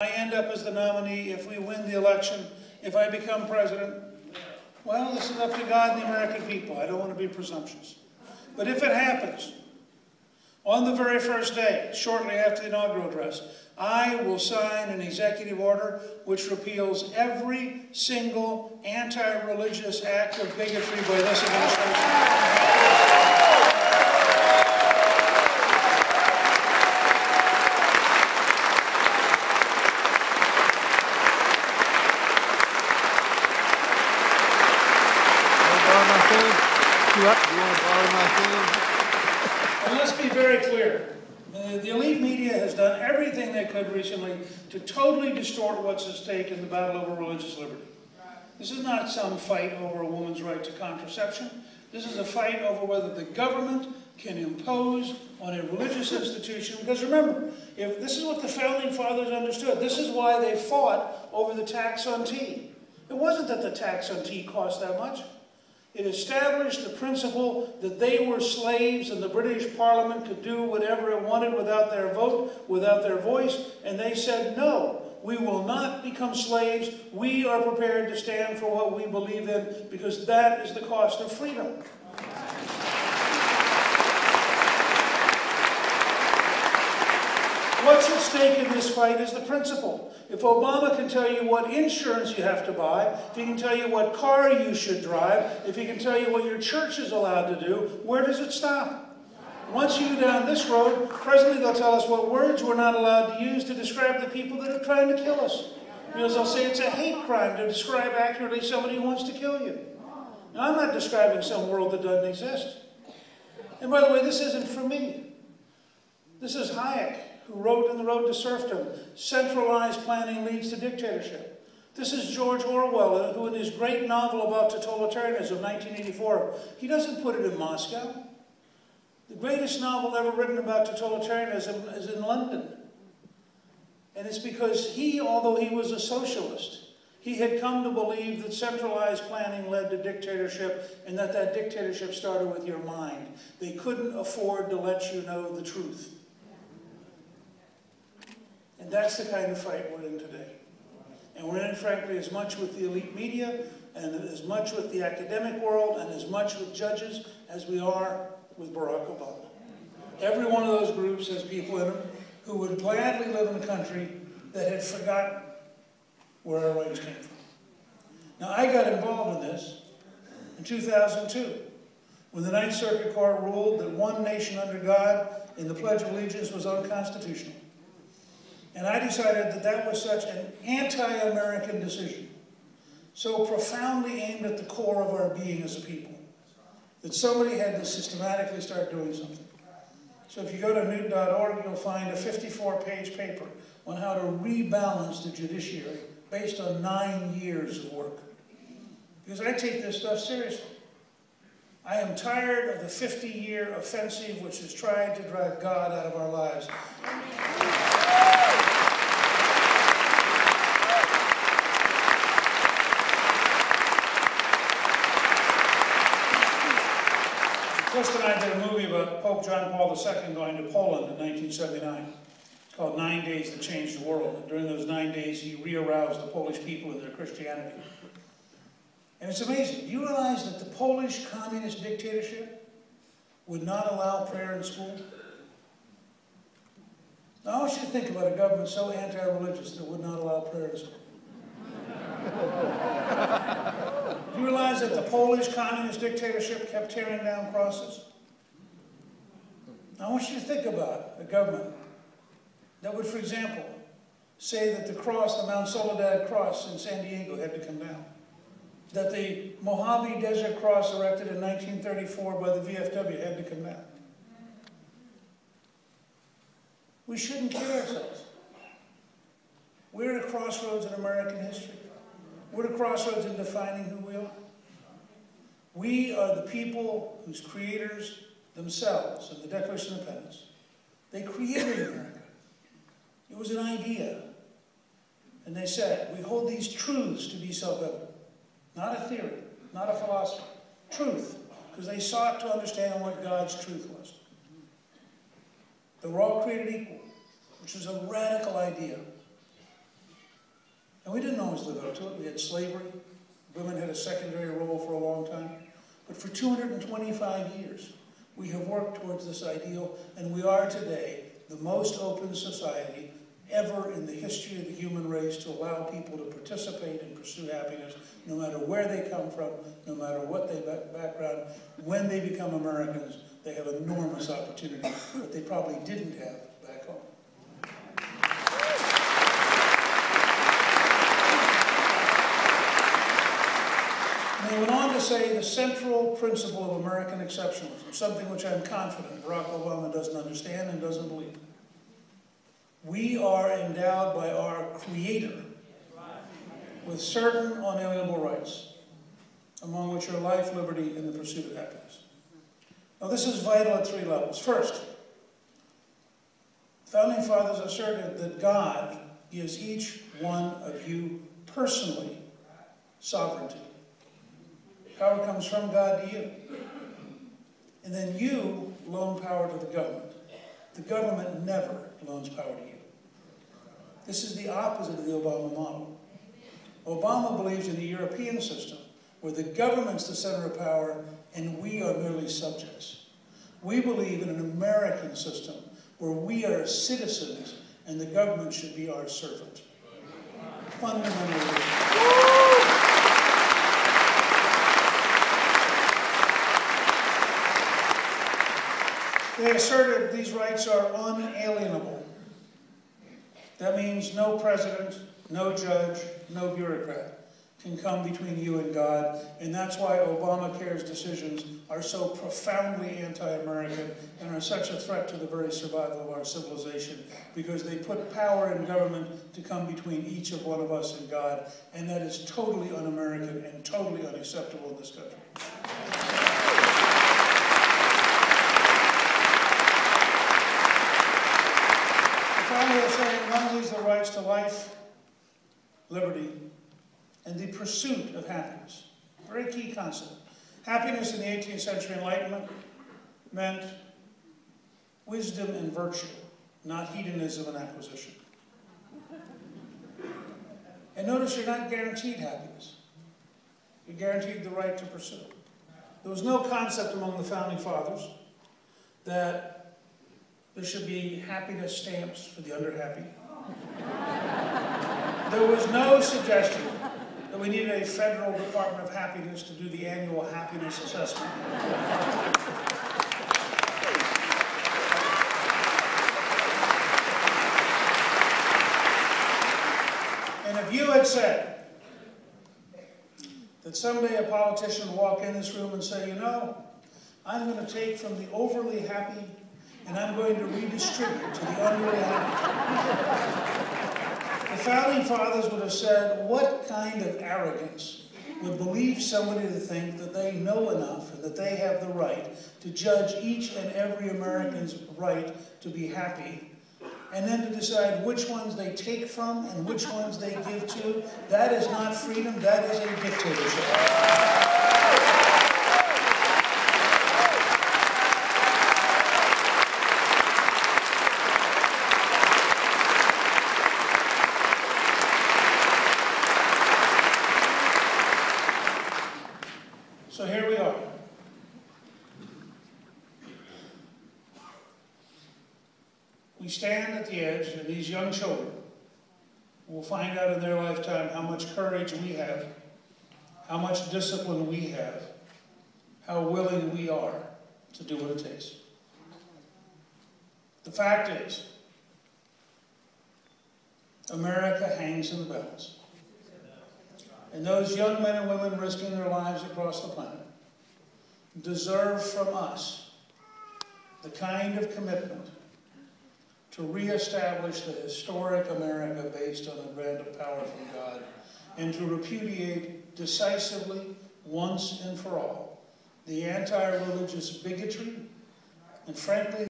I end up as the nominee, if we win the election, if I become president, well, this is up to God and the American people. I don't want to be presumptuous. But if it happens, on the very first day, shortly after the inaugural address, I will sign an executive order which repeals every single anti-religious act of bigotry by this administration. And let's be very clear. The elite media has done everything they could recently to totally distort what's at stake in the battle over religious liberty. This is not some fight over a woman's right to contraception. This is a fight over whether the government can impose on a religious institution. Because remember, if this is what the Founding Fathers understood. This is why they fought over the tax on tea. It wasn't that the tax on tea cost that much. It established the principle that they were slaves and the British Parliament could do whatever it wanted without their vote, without their voice, and they said, no, we will not become slaves. We are prepared to stand for what we believe in because that is the cost of freedom. What's at stake in this fight is the principle. If Obama can tell you what insurance you have to buy, if he can tell you what car you should drive, if he can tell you what your church is allowed to do, where does it stop? Once you go down this road, presently they'll tell us what words we're not allowed to use to describe the people that are trying to kill us. Because they'll say it's a hate crime to describe accurately somebody who wants to kill you. Now, I'm not describing some world that doesn't exist. And by the way, this isn't for me. This is Hayek, who wrote in The Road to Serfdom, centralized planning leads to dictatorship. This is George Orwell, who in his great novel about totalitarianism, 1984, he doesn't put it in Moscow. The greatest novel ever written about totalitarianism is in London. And it's because he, although he was a socialist, he had come to believe that centralized planning led to dictatorship and that that dictatorship started with your mind. They couldn't afford to let you know the truth. And that's the kind of fight we're in today. And we're in, frankly, as much with the elite media and as much with the academic world and as much with judges as we are with Barack Obama. Every one of those groups has people in them who would gladly live in a country that had forgotten where our rights came from. Now, I got involved in this in 2002 when the Ninth Circuit Court ruled that one nation under God in the Pledge of Allegiance was unconstitutional. And I decided that that was such an anti-American decision, so profoundly aimed at the core of our being as a people, that somebody had to systematically start doing something. So if you go to Newt.org, you'll find a 54-page paper on how to rebalance the judiciary based on 9 years of work. Because I take this stuff seriously. I am tired of the 50-year offensive which has tried to drive God out of our lives. Chris and I did a movie about Pope John Paul II going to Poland in 1979. It's called 9 Days That Changed the World. And during those 9 days, he re-aroused the Polish people in their Christianity. And it's amazing. Do you realize that the Polish communist dictatorship would not allow prayer in school? Now, I want you to think about a government so anti-religious that would not allow prayer in school. Do you realize that the Polish communist dictatorship kept tearing down crosses? Now, I want you to think about a government that would, for example, say that the cross, the Mount Soledad cross in San Diego had to come down. That the Mojave Desert Cross erected in 1934 by the VFW had to come down. We shouldn't kid ourselves. We're at a crossroads in American history. We're at a crossroads in defining who we are. We are the people whose creators themselves, in the Declaration of Independence, they created America. It was an idea. And they said, we hold these truths to be self-evident. Not a theory, not a philosophy. Truth. Because they sought to understand what God's truth was. That we're all created equal, which was a radical idea. we didn't always live up to it. We had slavery. Women had a secondary role for a long time. But for 225 years, we have worked towards this ideal, and we are today the most open society ever in the history of the human race to allow people to participate and pursue happiness, no matter where they come from, no matter what their background. When they become Americans, they have enormous opportunity that they probably didn't have back home. And they went on to say the central principle of American exceptionalism, something which I'm confident Barack Obama doesn't understand and doesn't believe. We are endowed by our Creator with certain unalienable rights, among which are life, liberty, and the pursuit of happiness. Now, this is vital at three levels. First, Founding Fathers asserted that God gives each one of you personally sovereignty. Power comes from God to you. And then you loan power to the government. The government never loans power to you. This is the opposite of the Obama model. Obama believes in the European system, where the government's the center of power and we are merely subjects. We believe in an American system where we are citizens and the government should be our servant. Fundamentally. They asserted these rights are unalienable. That means no president, no judge, no bureaucrat can come between you and God, and that's why Obamacare's decisions are so profoundly anti-American and are such a threat to the very survival of our civilization, because they put power in government to come between each of one of us and God, and that is totally un-American and totally unacceptable in this country. Finally, they're saying one of these the rights to life, liberty, and the pursuit of happiness. Very key concept. Happiness in the 18th century Enlightenment meant wisdom and virtue, not hedonism and acquisition. And notice you're not guaranteed happiness. You're guaranteed the right to pursue. There was no concept among the Founding Fathers that there should be happiness stamps for the underhappy. There was no suggestion that we needed a federal Department of Happiness to do the annual happiness assessment. And if you had said that someday a politician would walk in this room and say, you know, I'm going to take from the overly happy and I'm going to redistribute to the unruly happy. The Founding Fathers would have said, what kind of arrogance would believe somebody to think that they know enough and that they have the right to judge each and every American's right to be happy, and then to decide which ones they take from and which ones they give to? That is not freedom, that is a dictatorship. So here we are. We stand at the edge, and these young children will find out in their lifetime how much courage we have, how much discipline we have, how willing we are to do what it takes. The fact is, America hangs in the balance. And those young men and women risking their lives across the planet deserve from us the kind of commitment to reestablish the historic America based on a grant of power from God, and to repudiate decisively, once and for all, the anti-religious bigotry and, frankly,